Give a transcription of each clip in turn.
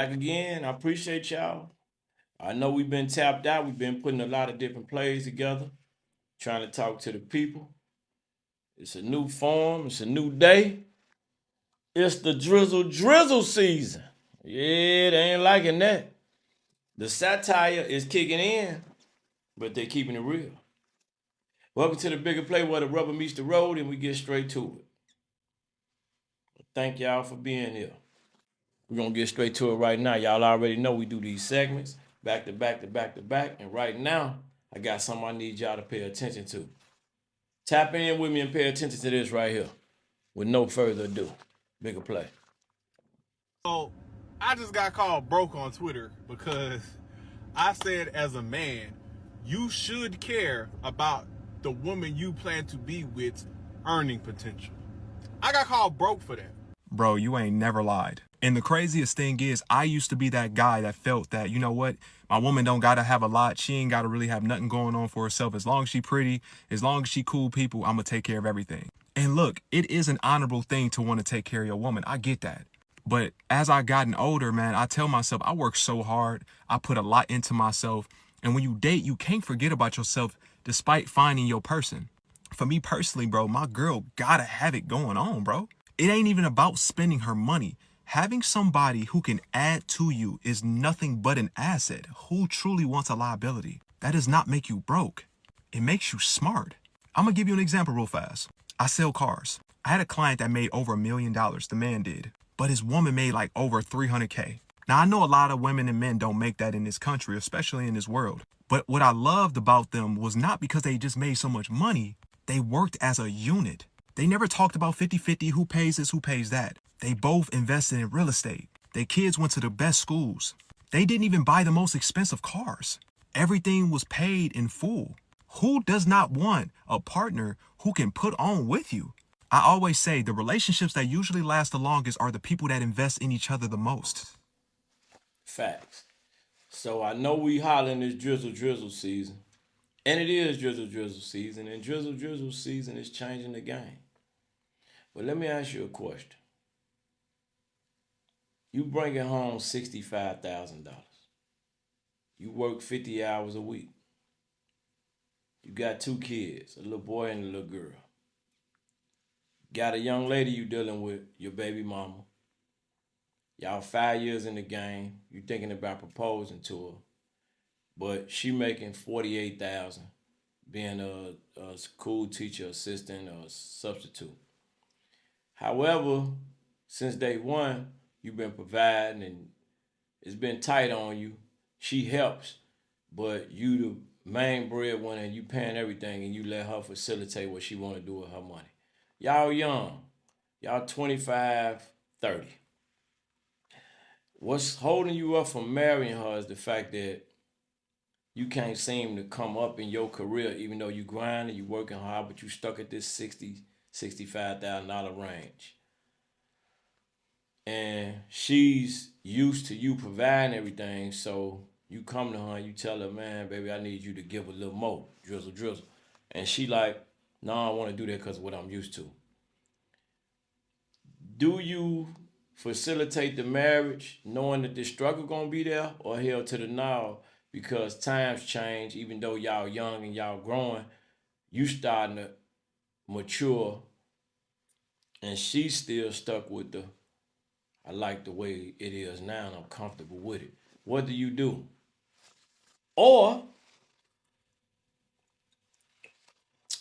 back again. I appreciate y'all. I know we've been tapped out. We've been putting a lot of different plays together, trying to talk to the people. It's a new form. It's a new day. It's the Drizzle Drizzle season. Yeah, they ain't liking that. The satire is kicking in, but they're keeping it real. Welcome to the bigger play where the rubber meets the road and we get straight to it. Thank y'all for being here. We're gonna get straight to it right now. Y'all already know we do these segments back to back to back to back. And right now, I got something I need y'all to pay attention to. Tap in with me and pay attention to this right here. With no further ado, bigger play. So I just got called broke on Twitter because I said as a man, you should care about the woman you plan to be with earning potential. I got called broke for that. Bro, you ain't never lied. And the craziest thing is, I used to be that guy that felt that, you know what, my woman don't gotta have a lot. She ain't gotta really have nothing going on for herself. As long as she pretty, as long as she cool people, I'm gonna take care of everything. And look, it is an honorable thing to want to take care of your woman. I get that. But as I gotten older, man, I tell myself I work so hard. I put a lot into myself. And when you date, you can't forget about yourself despite finding your person. For me personally, bro, my girl gotta have it going on, bro. It ain't even about spending her money. Having somebody who can add to you is nothing but an asset. Who truly wants a liability? That does not make you broke. It makes you smart. I'm gonna give you an example real fast. I sell cars. I had a client that made over $1 million, the man did. But his woman made like over 300K. Now, I know a lot of women and men don't make that in this country, especially in this world. But what I loved about them was not because they just made so much money. They worked as a unit. They never talked about 50-50, who pays this, who pays that. They both invested in real estate. Their kids went to the best schools. They didn't even buy the most expensive cars. Everything was paid in full. Who does not want a partner who can put on with you? I always say the relationships that usually last the longest are the people that invest in each other the most. Facts. So I know we hollering this drizzle drizzle season. And it is drizzle drizzle season. And drizzle drizzle season is changing the game. But let me ask you a question. You bringing home $65,000. You work 50 hours a week. You got 2 kids, a little boy and a little girl. Got a young lady you dealing with, your baby mama. Y'all 5 years in the game. You thinking about proposing to her. But she making 48,000 being a school teacher, assistant, or substitute. However, since day one, you've been providing and it's been tight on you. She helps, but you the main breadwinner and you paying everything and you let her facilitate what she want to do with her money. Y'all young. Y'all 25, 30. What's holding you up from marrying her is the fact that you can't seem to come up in your career, even though you grinding, you working hard, but you stuck at this $65,000 range. And she's used to you providing everything, so you come to her and you tell her, man, baby, I need you to give a little more, drizzle, drizzle. And she like, no, I want to do that because of what I'm used to. Do you facilitate the marriage knowing that the struggle gonna be there, or hell to the now because times change, even though y'all young and y'all growing, you starting to mature and she's still stuck with the I like the way it is now and I'm comfortable with it. What do you do? Or,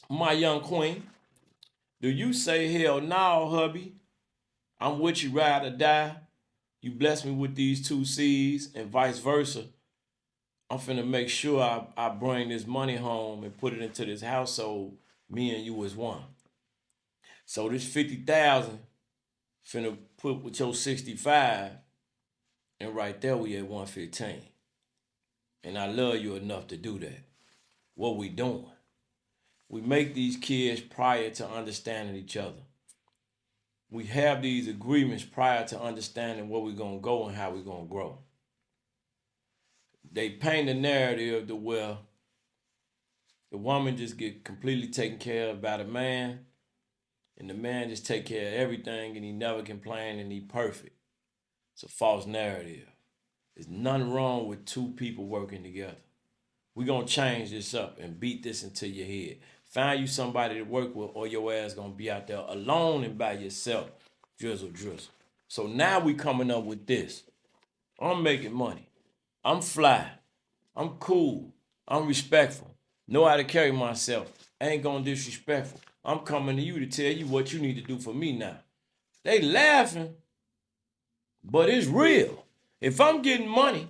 my young queen, do you say, hell no, hubby, I'm with you ride or die. You bless me with these 2 C's and vice versa. I'm finna make sure I bring this money home and put it into this household, me and you as one. So this 50,000 finna put with your 65, and right there we at 115. And I love you enough to do that. What we doing? We make these kids prior to understanding each other. We have these agreements prior to understanding where we're gonna go and how we're gonna grow. They paint a narrative to where the woman just get completely taken care of by the man, and the man just take care of everything and he never complain and he perfect. It's a false narrative. There's nothing wrong with two people working together. We're going to change this up and beat this into your head. Find you somebody to work with, or your ass going to be out there alone and by yourself. Drizzle, drizzle. So now we coming up with this. I'm making money. I'm fly. I'm cool. I'm respectful. Know how to carry myself. Ain't gonna disrespectful. I'm coming to you to tell you what you need to do for me now. They laughing, but it's real. If I'm getting money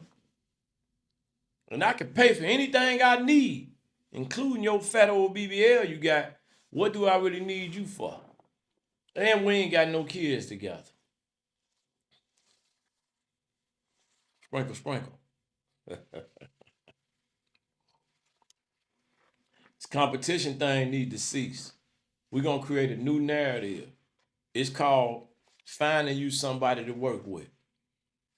and I can pay for anything I need, including your fat old BBL you got, what do I really need you for? And we ain't got no kids together. Sprinkle, sprinkle. This competition thing need to cease. We're gonna create a new narrative. It's called finding you somebody to work with.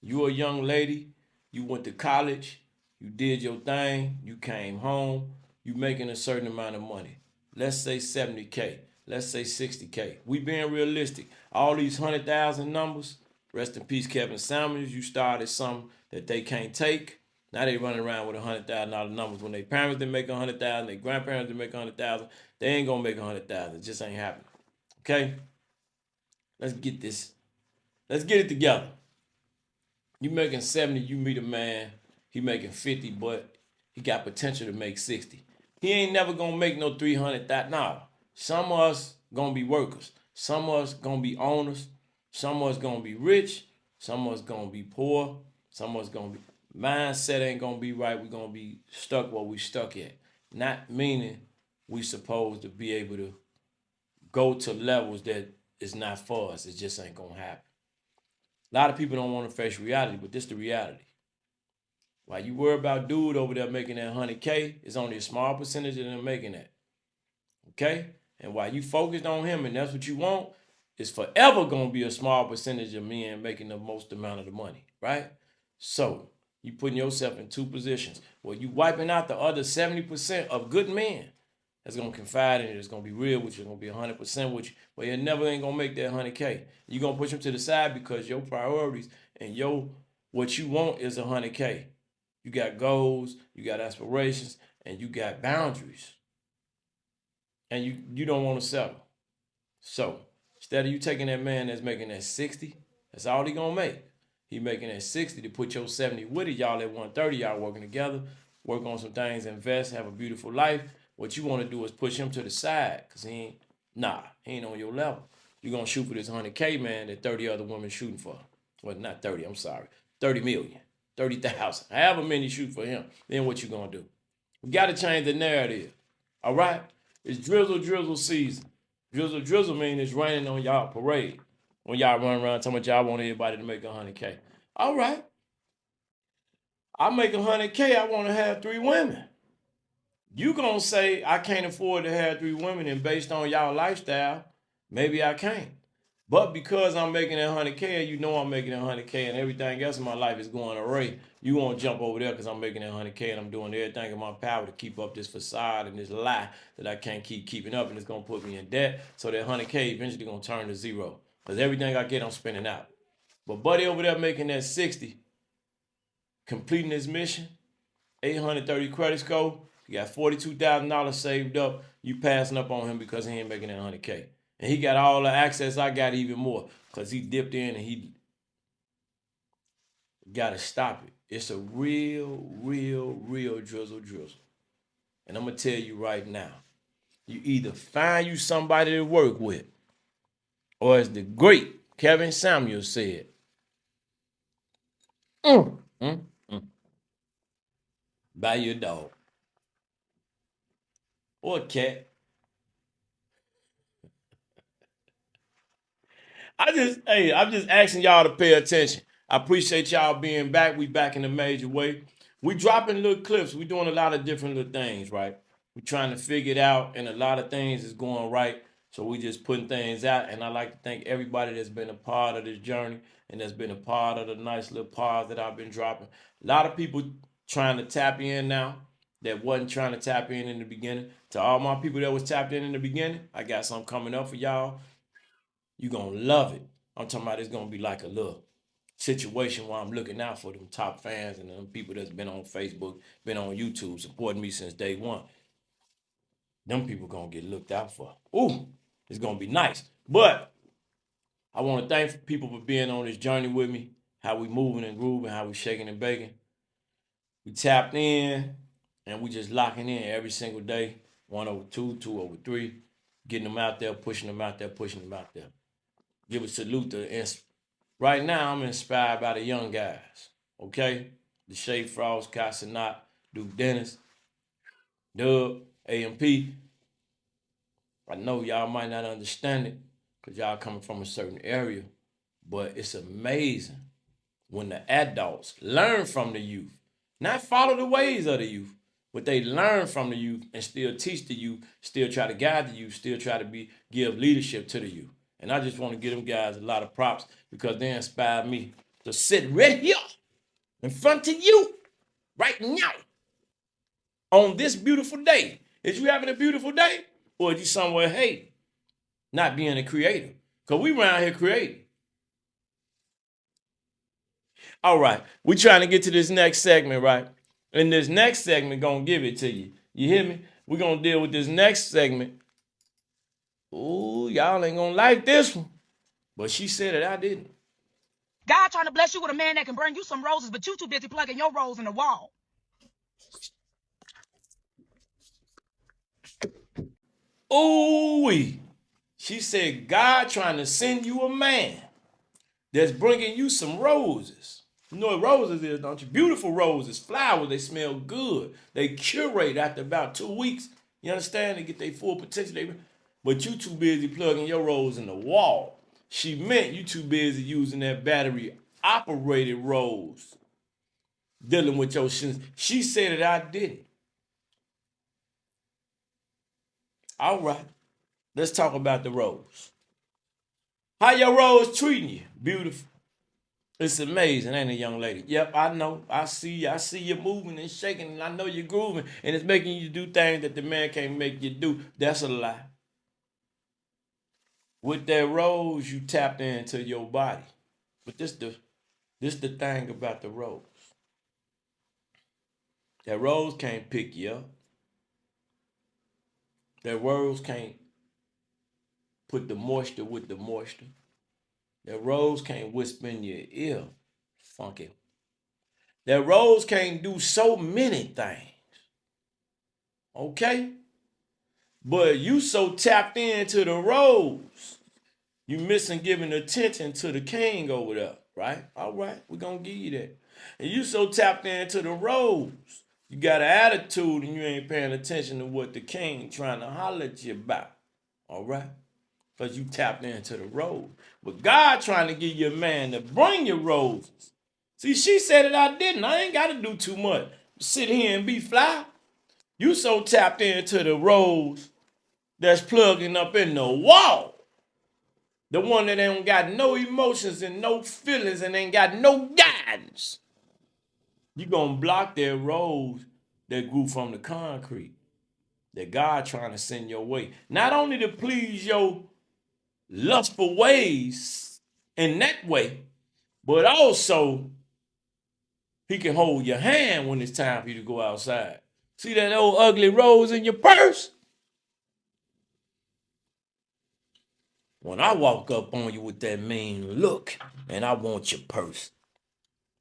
You a young lady, you went to college, you did your thing, you came home, you making a certain amount of money. Let's say 70K, let's say 60K. We being realistic. All these 100,000 numbers, rest in peace Kevin Samuels, you started something that they can't take. Now they running around with $100,000 numbers. When their parents didn't make 100,000, their grandparents didn't make 100,000, they ain't gonna make 100,000. It just ain't happening. Okay? Let's get this. Let's get it together. You making 70, you meet a man, he making 50, but he got potential to make 60. He ain't never gonna make no 300,000. Nah, some of us gonna be workers. Some of us gonna be owners. Some of us gonna be rich. Some of us gonna be poor. Some of us gonna be, mindset ain't gonna be right. We gonna be stuck where we stuck at. Not meaning we supposed to be able to go to levels that is not for us. It just ain't gonna happen. A lot of people don't want to face reality, but this the reality. While you worry about dude over there making that 100K, it's only a small percentage of them making that. Okay? And while you focused on him and that's what you want, it's forever gonna be a small percentage of men making the most amount of the money, right? So you putting yourself in two positions where you wiping out the other 70% of good men that's gonna confide in you, that's gonna be real with you, gonna be 100% with you, but you never ain't gonna make that 100K. You gonna push them to the side because your priorities and what you want is 100K. You got goals, you got aspirations, and you got boundaries, and you don't want to settle. So instead of you taking that man that's making that 60, that's all he gonna make. He making that 60 to put your 70 with it. Y'all at 130, y'all working together, work on some things, invest, have a beautiful life. What you want to do is push him to the side because he ain't on your level. You're going to shoot for this 100K, man, that 30 other women shooting for. Well, not 30, I'm sorry. 30 million, 30,000. However many shoot for him. Then what you going to do? We got to change the narrative. All right? It's drizzle, drizzle season. Drizzle, drizzle means it's raining on y'all parade. When y'all run around talking about y'all want everybody to make 100K. All right. I make 100K, I want to have 3 women. You gonna say I can't afford to have 3 women, and based on y'all lifestyle, maybe I can't. But because I'm making that 100K, you know I'm making that 100K, and everything else in my life is going array. You won't jump over there because I'm making that 100K and I'm doing everything in my power to keep up this facade and this lie that I can't keep keeping up, and it's gonna put me in debt. So that 100K eventually gonna turn to zero because everything I get I'm spending out. But buddy over there making that 60, completing his mission, 830 credit score. You got $42,000 saved up. You passing up on him because he ain't making that 100K. And he got all the access I got, even more, because he dipped in and he got to stop it. It's a real, real, real drizzle drizzle. And I'm going to tell you right now, you either find you somebody to work with, or as the great Kevin Samuels said, mm, mm, mm, buy your dog or a cat. I'm just asking y'all to pay attention. I appreciate y'all being back. We back in a major way. We dropping little clips. We doing a lot of different little things, right? We trying to figure it out, and a lot of things is going right. So we just putting things out, and I like to thank everybody that's been a part of this journey and that's been a part of the nice little pods that I've been dropping. A lot of people trying to tap in now that wasn't trying to tap in the beginning. To all my people that was tapped in the beginning, I got something coming up for y'all. You gonna love it. I'm talking about it's gonna be like a little situation where I'm looking out for them top fans and them people that's been on Facebook, been on YouTube, supporting me since day one. Them people gonna get looked out for. Ooh, it's gonna be nice. But I want to thank people for being on this journey with me. How we moving and grooving, how we shaking and baking. We tapped in and we just locking in every single day. 1/2, 2/3, getting them out there, pushing them out there, pushing them out there. Give a salute to right now I'm inspired by the young guys. Okay? The Shea Frost, Casanat, Duke Dennis, Dub, AMP. I know y'all might not understand it because y'all coming from a certain area, but it's amazing when the adults learn from the youth, not follow the ways of the youth, but they learn from the youth and still teach the youth, still try to guide the youth, still try to give leadership to the youth. And I just want to give them guys a lot of props because they inspired me to sit right here in front of you right now on this beautiful day. Is you having a beautiful day? Or is you somewhere hating, not being a creator? Because we around here creating. All right, we trying to get to this next segment, right? And this next segment gonna give it to you. You hear me? We're gonna deal with this next segment. Ooh, y'all ain't gonna like this one. But she said it, I didn't. God trying to bless you with a man that can bring you some roses, but you too busy plugging your rose in the wall. Ooh, she said God trying to send you a man that's bringing you some roses. You know what roses is, don't you? Beautiful roses, flowers, they smell good. They curate after about 2 weeks. You understand? They get their full potential. But you too busy plugging your rose in the wall. She meant you too busy using that battery operated rose. Dealing with your sins. She said that I didn't. All right. Let's talk about the rose. How your rose treating you? Beautiful. It's amazing, ain't it, young lady? Yep, I know. I see you moving and shaking, and I know you're grooving, and it's making you do things that the man can't make you do. That's a lie. With that rose, you tapped into your body. But this the thing about the rose. That rose can't pick you up. That rose can't put the moisture with the moisture. That rose can't whisper in your ear. Funky. That rose can't do so many things. Okay? But you so tapped into the rose, you missing giving attention to the king over there, right? All right, we're gonna give you that. And you so tapped into the rose, you got an attitude and you ain't paying attention to what the king trying to holler at you about. All right? Because you tapped into the rose. But God trying to give you a man to bring you roses. See, she said it, I didn't. I ain't got to do too much. Sit here and be fly. You so tapped into the rose that's plugging up in the wall. The one that ain't got no emotions and no feelings and ain't got no guidance. You gonna block that rose that grew from the concrete that God trying to send your way. Not only to please your lustful ways in that way, but also he can hold your hand when it's time for you to go outside. See that old ugly rose in your purse? When I walk up on you with that mean look and I want your purse,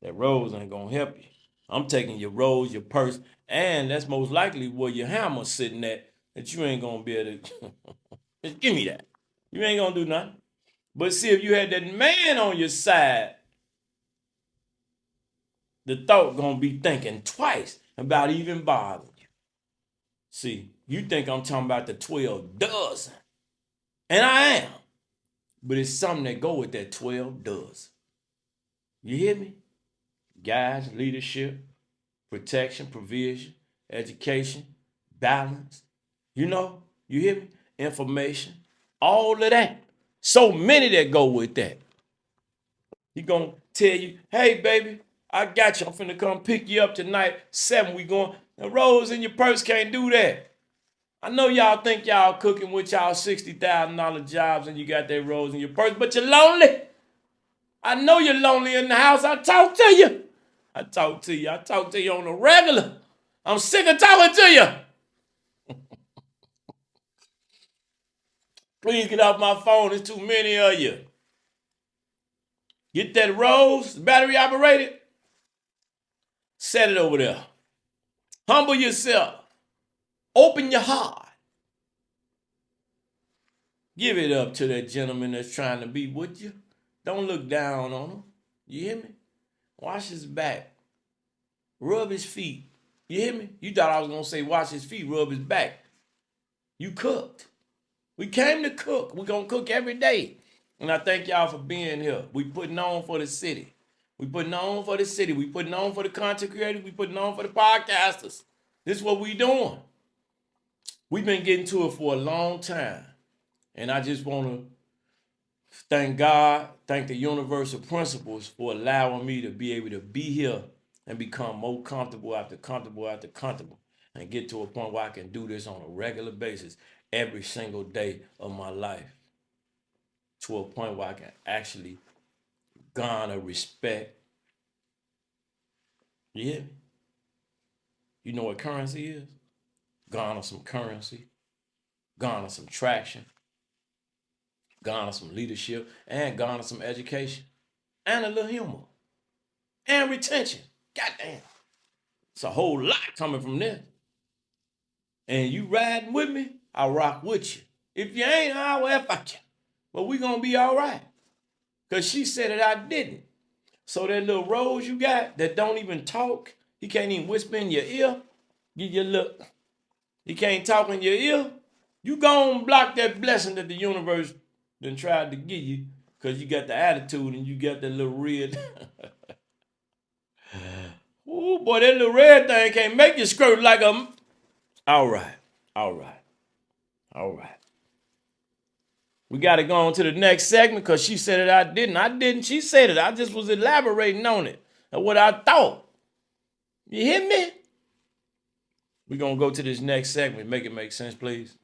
that rose ain't gonna help you. I'm taking your rose, your purse, and that's most likely where your hammer's sitting at that you ain't gonna be able to. Just give me that. You ain't gonna do nothing. But see, if you had that man on your side, the thought gonna be thinking twice about even bothering you. See, you think I'm talking about the 12 dozen. And I am. But it's something that go with that 12 dozen. You hear me? Guys, leadership, protection, provision, education, balance. You hear me? Information, all of that. So many that go with that. He gonna tell you, hey baby, I got you. I'm finna come pick you up tonight. 7, we going. The rose in your purse can't do that. I know y'all think y'all cooking with y'all $60,000 jobs and you got that rose in your purse, but you're lonely. I know you're lonely in the house. I talk to you. I talk to you. I talk to you on a regular. I'm sick of talking to you. Please get off my phone. There's too many of you. Get that Rose, battery operated. Set it over there. Humble yourself. Open your heart. Give it up to that gentleman that's trying to be with you. Don't look down on him. You hear me? Wash his back. Rub his feet. You hear me? You thought I was going to say wash his feet, rub his back. You cooked. We came to cook. We're going to cook every day. And I thank y'all for being here. We putting on for the city. We putting on for the city. We putting on for the content creators. We putting on for the podcasters. This is what we doing. We've been getting to it for a long time. And I just want to thank God, thank the universal principles for allowing me to be able to be here and become more comfortable after comfortable after comfortable and get to a point where I can do this on a regular basis every single day of my life to a point where I can actually garner respect. You hear me? You know what currency is? Garner some currency, garner some traction, garner some leadership, and garner some education, and a little humor, and retention. Goddamn. It's a whole lot coming from this. And you riding with me, I rock with you. If you ain't, I'll F at you. But we gonna be all right. Because she said that I didn't. So that little Rose you got that don't even talk, he can't even whisper in your ear, give you a look. He can't talk in your ear. You gonna block that blessing that the universe done tried to give you because you got the attitude and you got that little red. Ooh, boy, that little red thing can't make you skirt like a... All right. We got to go on to the next segment because she said it, I didn't. I didn't. She said it. I just was elaborating on it and what I thought. You hear me? We're going to go to this next segment. Make it make sense, please.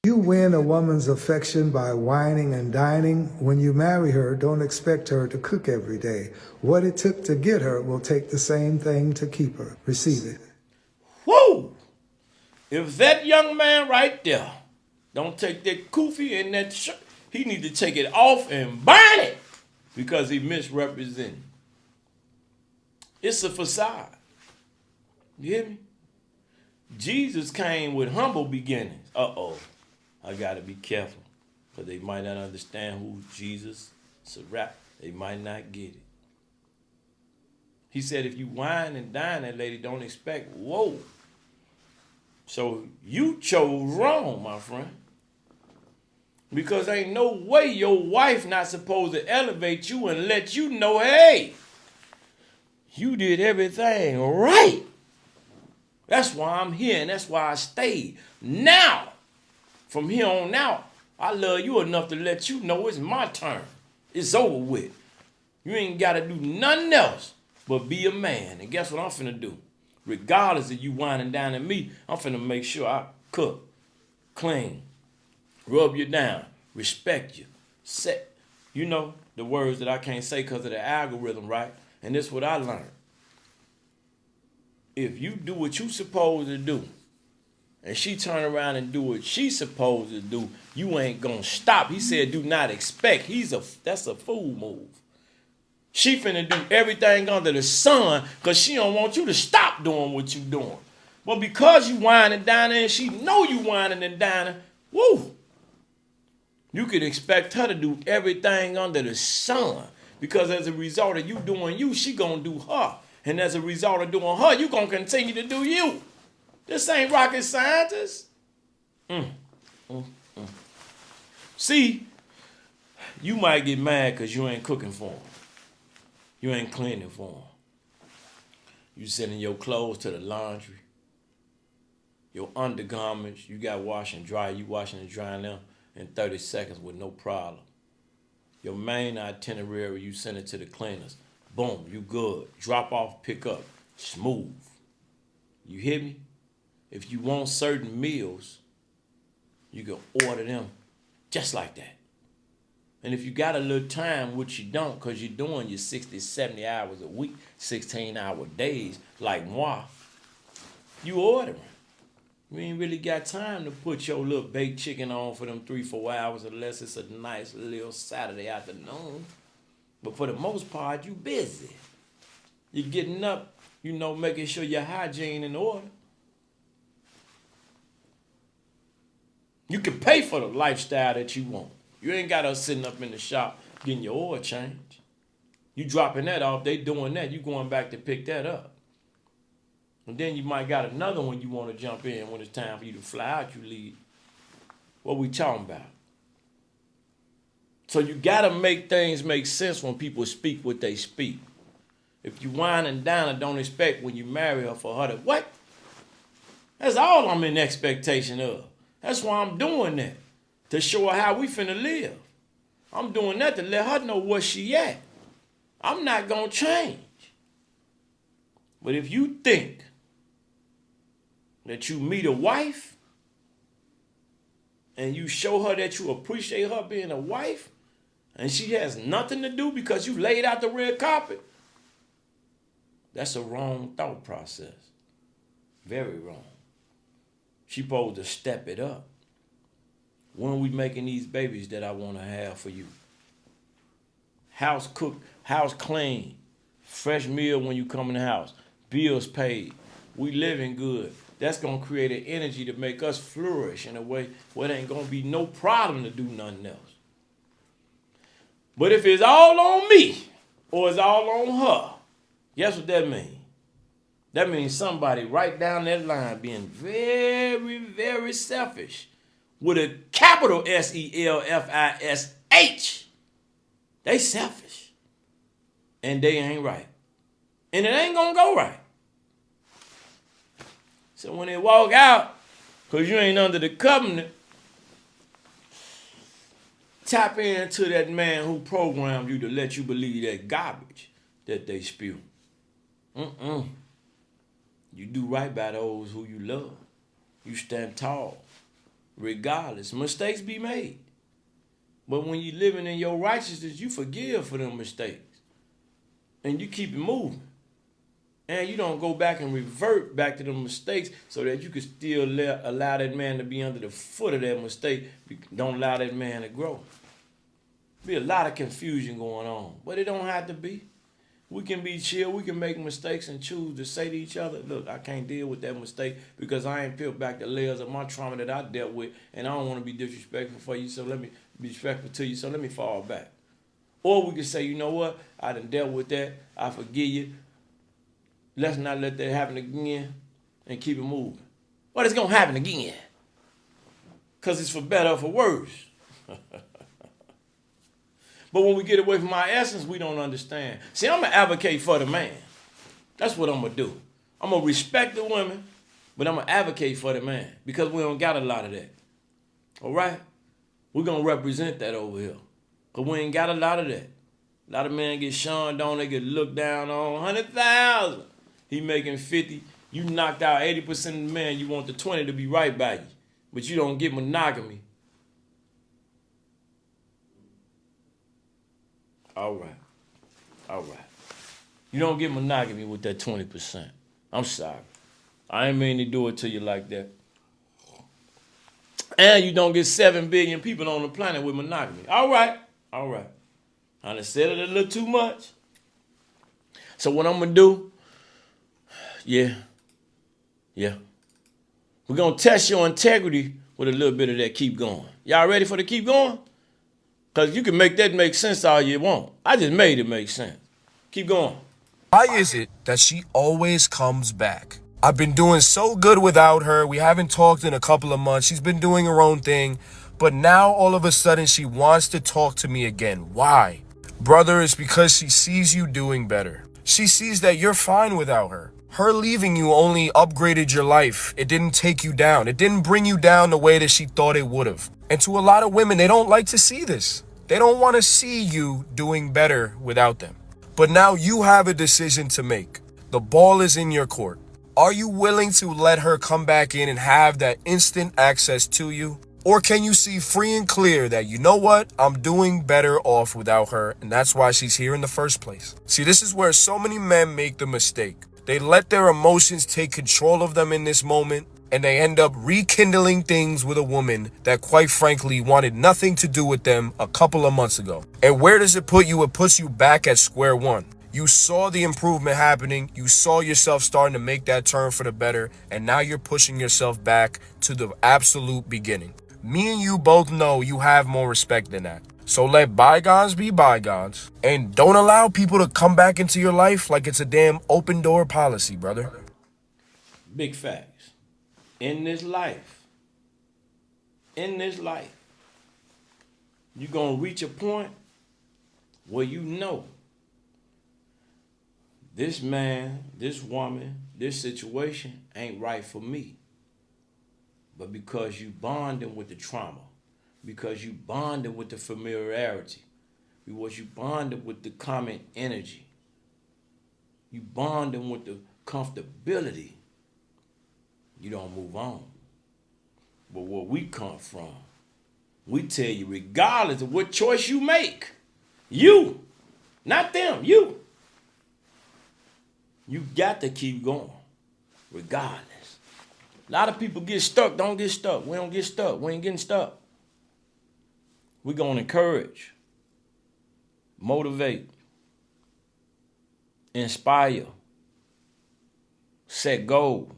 You win a woman's affection by whining and dining. When you marry her, don't expect her to cook every day. What it took to get her will take the same thing to keep her. Receive it. Woo! If that young man right there don't take that kufi and that shirt, he need to take it off and burn it because he misrepresented. It's a facade. You hear me? Jesus came with humble beginnings. Uh-oh. I got to be careful because they might not understand who Jesus is. They might not get it. He said, if you wine and dine that lady, don't expect, whoa. So you chose wrong, my friend. Because ain't no way your wife not supposed to elevate you and let you know, hey, you did everything right. That's why I'm here and that's why I stayed. Now, from here on out, I love you enough to let you know it's my turn. It's over with. You ain't got to do nothing else but be a man. And guess what I'm finna do? Regardless of you whining down at me, I'm finna make sure I cook, clean, rub you down, respect you, set. You know, the words that I can't say because of the algorithm, right? And this is what I learned. If you do what you supposed to do, and she turn around and do what she supposed to do, you ain't gonna stop. He said, do not expect. That's a fool move. She finna do everything under the sun because she don't want you to stop doing what you doing. But because you whining and dining and she know you whining and dining, woo, you could expect her to do everything under the sun because as a result of you doing you, she gonna do her. And as a result of doing her, you gonna continue to do you. This ain't rocket scientists. See, you might get mad because you ain't cooking for them. You ain't cleaning for them. You sending your clothes to the laundry. Your undergarments, you got wash and dry. You washing and drying them in 30 seconds with no problem. Your main itinerary, you send it to the cleaners. Boom, you good. Drop off, pick up. Smooth. You hear me? If you want certain meals, you can order them just like that. And if you got a little time, which you don't, because you're doing your 60, 70 hours a week, 16-hour days, like moi, you ordering. You ain't really got time to put your little baked chicken on for them 3-4 hours unless it's a nice little Saturday afternoon. But for the most part, you busy. You're getting up, making sure your hygiene in order. You can pay for the lifestyle that you want. You ain't got us sitting up in the shop getting your oil changed. You dropping that off, they doing that. You going back to pick that up. And then you might got another one you want to jump in when it's time for you to fly out, you leave. What we talking about? So you got to make things make sense when people speak what they speak. If you whine and dine and don't expect when you marry her for her to, what? That's all I'm in expectation of. That's why I'm doing that. To show her how we finna live. I'm doing that to let her know where she at. I'm not gonna change. But if you think that you meet a wife and you show her that you appreciate her being a wife and she has nothing to do because you laid out the red carpet, that's a wrong thought process. Very wrong. She supposed to step it up. When are we making these babies that I want to have for you? House cooked, house clean, fresh meal when you come in the house, bills paid, we living good. That's going to create an energy to make us flourish in a way where there ain't going to be no problem to do nothing else. But if it's all on me or it's all on her, guess what that means? That means somebody right down that line being very, very selfish with a capital SELFISH. They selfish. And they ain't right. And it ain't gonna go right. So when they walk out, because you ain't under the covenant, tap into that man who programmed you to let you believe that garbage that they spew. You do right by those who you love. You stand tall. Regardless, mistakes be made. But when you living in your righteousness, you forgive for them mistakes. And you keep it moving. And you don't go back and revert back to the mistakes so that you can still allow that man to be under the foot of that mistake. Don't allow that man to grow. Be a lot of confusion going on, but it don't have to be. We can be chill, we can make mistakes and choose to say to each other, look, I can't deal with that mistake because I ain't peeled back the layers of my trauma that I dealt with, and I don't want to be disrespectful for you, so let me be respectful to you, so let me fall back. Or we can say, you know what, I done dealt with that, I forgive you. Let's not let that happen again and keep it moving. But it's going to happen again because it's for better or for worse. But when we get away from our essence, we don't understand. See, I'm going to advocate for the man. That's what I'm going to do. I'm going to respect the women, but I'm going to advocate for the man because we don't got a lot of that. All right? We're going to represent that over here because we ain't got a lot of that. A lot of men get shunned on, they get looked down on. 100,000. He making 50. You knocked out 80% of the men. You want the 20 to be right by you, but you don't get monogamy. All right. You don't get monogamy with that 20%. I'm sorry. I ain't mean to do it to you like that. And you don't get 7 billion people on the planet with monogamy. All right. I done said it a little too much. So what I'm going to do, yeah. We're going to test your integrity with a little bit of that keep going. Y'all ready for the keep going? Because you can make that make sense all you want. I just made it make sense. Keep going. Why is it that she always comes back? I've been doing so good without her. We haven't talked in a couple of months. She's been doing her own thing. But now all of a sudden she wants to talk to me again. Why? Brother, it's because she sees you doing better. She sees that you're fine without her. Her leaving you only upgraded your life. It didn't take you down. It didn't bring you down the way that she thought it would have. And to a lot of women, they don't like to see this. They don't want to see you doing better without them. But now you have a decision to make. The ball is in your court. Are you willing to let her come back in and have that instant access to you? Or can you see free and clear that, you know what, I'm doing better off without her, and that's why she's here in the first place? See, this is where so many men make the mistake. They let their emotions take control of them in this moment, and they end up rekindling things with a woman that, quite frankly, wanted nothing to do with them a couple of months ago. And where does it put you? It puts you back at square one. You saw the improvement happening, you saw yourself starting to make that turn for the better, and now you're pushing yourself back to the absolute beginning. Me and you both know you have more respect than that. So let bygones be bygones, and don't allow people to come back into your life like it's a damn open door policy, brother. Big facts. In this life, you're going to reach a point where you know this man, this woman, this situation ain't right for me. But because you bonding with the trauma, because you bonded with the familiarity, because you bonded with the common energy, you bonding with the comfortability, you don't move on. But where we come from, we tell you, regardless of what choice you make, you, not them, you got to keep going, regardless. A lot of people get stuck. Don't get stuck. We don't get stuck. We ain't getting stuck. We're going to encourage, motivate, inspire, set goals.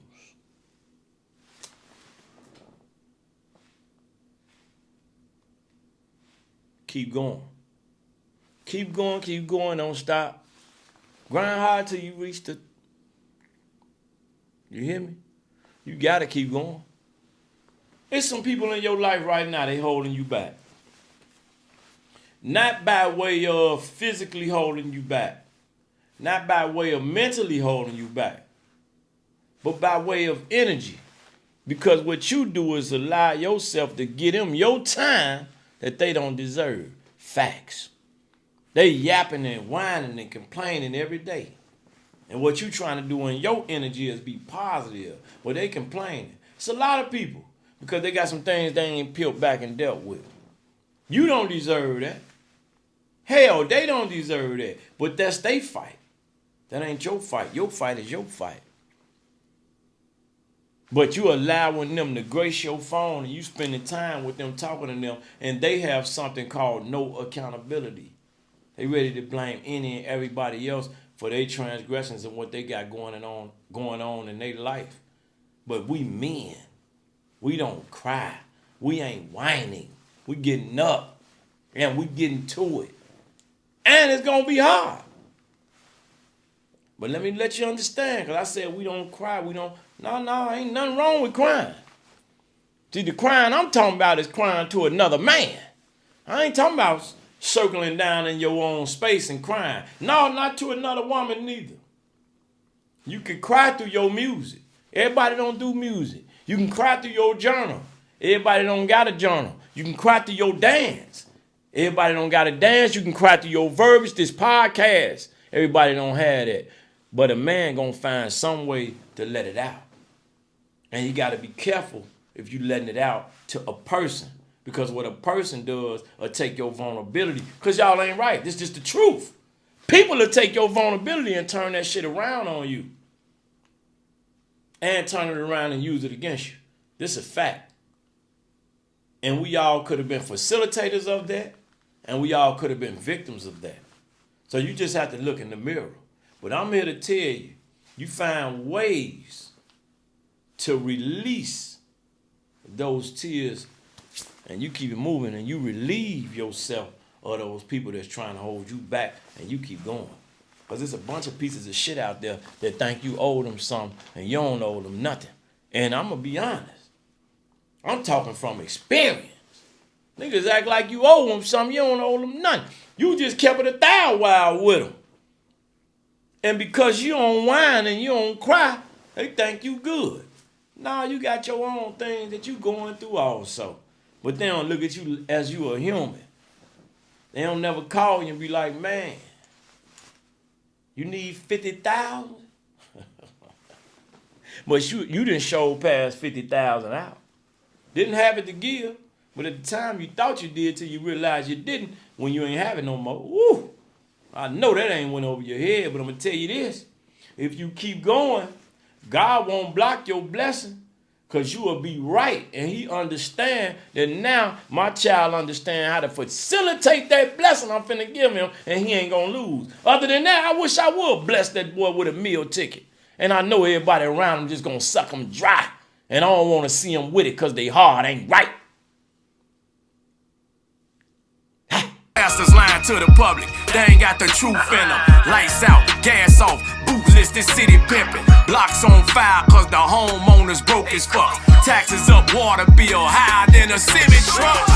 Keep going. Keep going, keep going. Don't stop. Grind hard till you reach the... You hear me? You got to keep going. There's some people in your life right now, they holding you back. Not by way of physically holding you back. Not by way of mentally holding you back. But by way of energy. Because what you do is allow yourself to give them your time that they don't deserve. Facts. They yapping and whining and complaining every day. And what you trying to do in your energy is be positive. Well, they complaining. It's a lot of people because they got some things they ain't peeled back and dealt with. You don't deserve that. Hell, they don't deserve that. But that's their fight. That ain't your fight. Your fight is your fight. But you allowing them to grace your phone and you spending time with them, talking to them, and they have something called no accountability. They ready to blame any and everybody else for their transgressions and what they got going on in their life. But we men, we don't cry. We ain't whining. We getting up and we getting to it. And it's going to be hard. But let me let you understand, because I said we don't cry. We don't. No, ain't nothing wrong with crying. See, the crying I'm talking about is crying to another man. I ain't talking about circling down in your own space and crying. No, not to another woman neither. You can cry through your music. Everybody don't do music. You can cry through your journal. Everybody don't got a journal. You can cry through your dance. Everybody don't got to dance. You can cry through your verbiage, this podcast. Everybody don't have that. But a man gonna find some way to let it out. And you gotta be careful if you letting it out to a person. Because what a person does will take your vulnerability. Because y'all ain't right. This is just the truth. People will take your vulnerability and turn that shit around on you. And turn it around and use it against you. This is a fact. And we all could have been facilitators of that. And we all could have been victims of that. So you just have to look in the mirror. But I'm here to tell you, you find ways to release those tears and you keep it moving and you relieve yourself of those people that's trying to hold you back and you keep going. Because there's a bunch of pieces of shit out there that think you owe them something and you don't owe them nothing. And I'm going to be honest. I'm talking from experience. Niggas act like you owe them something, you don't owe them nothing. You just kept it 1,000 wild with them. And because you don't whine and you don't cry, they think you good. Nah, you got your own things that you going through also. But they don't look at you as you a human. They don't never call you and be like, man, you need 50,000? But you didn't show past 50,000 out. Didn't have it to give. But at the time you thought you did till you realized you didn't when you ain't have it no more. Woo! I know that ain't went over your head, but I'm gonna tell you this. If you keep going, God won't block your blessing. Cause you will be right, and he understand that now my child understand how to facilitate that blessing I'm finna give him, and he ain't gonna lose. Other than that, I wish I would bless that boy with a meal ticket. And I know everybody around him just gonna suck him dry, and I don't wanna see him with it cause they hard ain't right. Pastors lying to the public, they ain't got the truth in them. Lights out, gas off, bootless, this city pimping. Blocks on fire cause the homeowners broke as fuck. Taxes up, water bill higher than a semi truck.